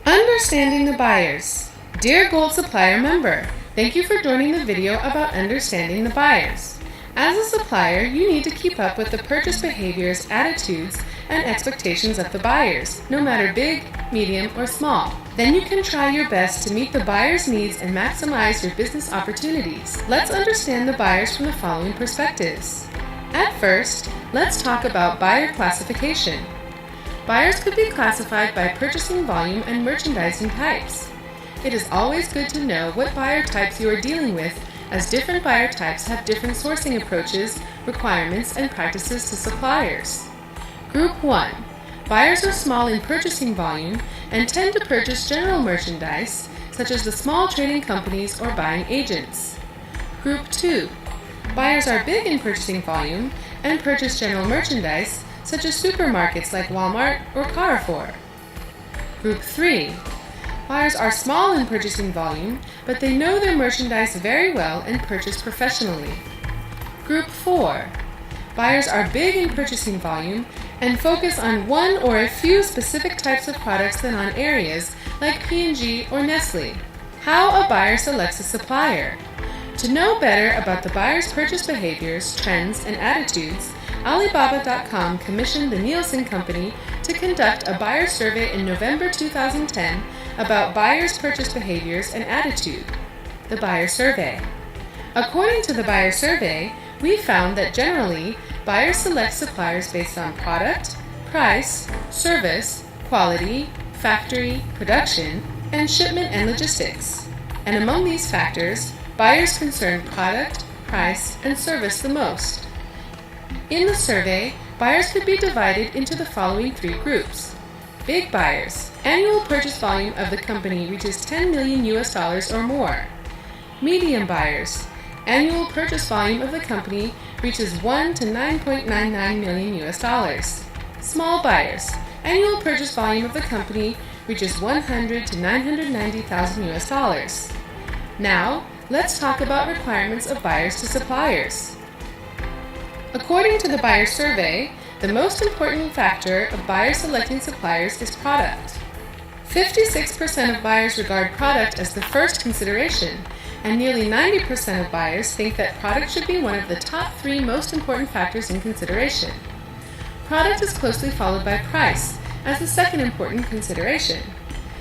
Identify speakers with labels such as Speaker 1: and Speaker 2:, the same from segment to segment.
Speaker 1: Understanding the buyers. Dear Gold Supplier member, thank you for joining the video about understanding the buyers. As a supplier, you need to keep up with the purchase behaviors, attitudes, and expectations of the buyers, no matter big, medium, or small. Then you can try your best to meet the buyers' needs and maximize your business opportunities. Let's understand the buyers from the following perspectives. At first, let's talk about buyer classification. Buyers could be classified by purchasing volume and merchandising types. It is always good to know what buyer types you are dealing with, as different buyer types have different sourcing approaches, requirements, and practices to suppliers. Group 1. Buyers are small in purchasing volume and tend to purchase general merchandise, such as the small trading companies or buying agents. Group 2. Buyers are big in purchasing volume and purchase general merchandise, such as supermarkets like Walmart or Carrefour. Group 3. Buyers are small in purchasing volume, but they know their merchandise very well and purchase professionally. Group 4. Buyers are big in purchasing volume and focus on one or a few specific types of products than on areas like P&G or Nestle. How a buyer selects a supplier. To know better about the buyer's purchase behaviors, trends, and attitudes, Alibaba.com commissioned the Nielsen Company to conduct a buyer survey in November 2010 about buyers' purchase behaviors and attitude. The Buyer Survey. According to the Buyer Survey, we found that generally, buyers select suppliers based on product, price, service, quality, factory, production, and shipment and logistics. And among these factors, buyers concern product, price, and service the most. In the survey, buyers could be divided into the following three groups. Big buyers. Annual purchase volume of the company reaches $10 million or more. Medium buyers. Annual purchase volume of the company reaches $1 to $9.99 million. Small buyers. Annual purchase volume of the company reaches $100 to $990,000. Now, let's talk about requirements of buyers to suppliers. According to the Buyer Survey, the most important factor of buyers selecting suppliers is product. 56% of buyers regard product as the first consideration, and nearly 90% of buyers think that product should be one of the top 3 most important factors in consideration. Product is closely followed by price as the second important consideration.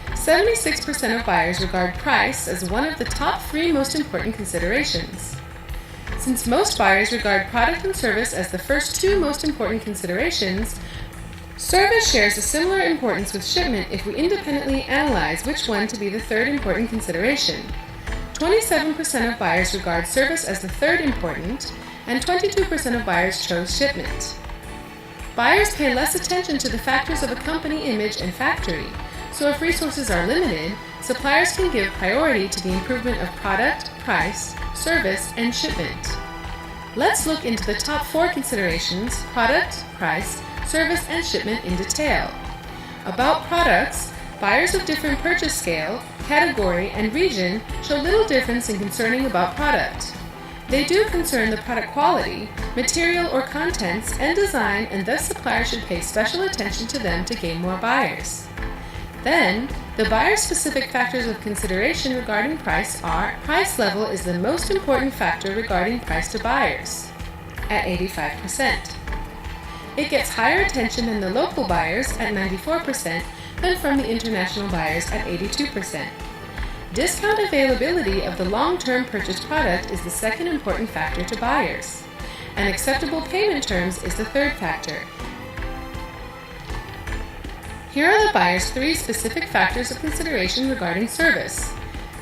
Speaker 1: 76% of buyers regard price as one of the top 3 most important considerations. Since most buyers regard product and service as the first 2 most important considerations, service shares a similar importance with shipment if we independently analyze which one to be the third important consideration. 27% of buyers regard service as the third important, and 22% of buyers chose shipment. Buyers pay less attention to the factors of a company image and factory, so if resources are limited, suppliers can give priority to the improvement of product, price, service, and shipment. Let's look into the top 4 considerations, product, price, service, and shipment in detail. About products, buyers of different purchase scale, category, and region show little difference in concerning about product. They do concern the product quality, material or contents, and design, and thus suppliers should pay special attention to them to gain more buyers. Then, the buyer-specific factors of consideration regarding price are: price level is the most important factor regarding price to buyers, at 85%. It gets higher attention than the local buyers at 94% than from the international buyers at 82%. Discount availability of the long-term purchased product is the second important factor to buyers, and acceptable payment terms is the third factor. Here are the buyer's 3 specific factors of consideration regarding service: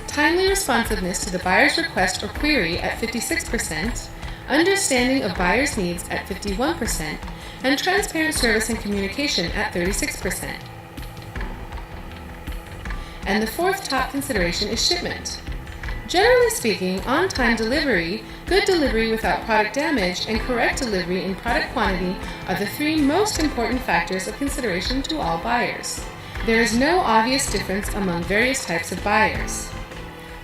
Speaker 1: timely responsiveness to the buyer's request or query at 56%, understanding of buyer's needs at 51%, and transparent service and communication at 36%. And the fourth top consideration is shipment. Generally speaking, on-time delivery, good delivery without product damage, and correct delivery in product quantity are the 3 most important factors of consideration to all buyers. There is no obvious difference among various types of buyers.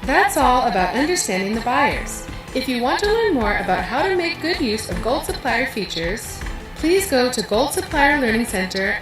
Speaker 1: That's all about understanding the buyers. If you want to learn more about how to make good use of Gold Supplier features, please go to Gold Supplier Learning Center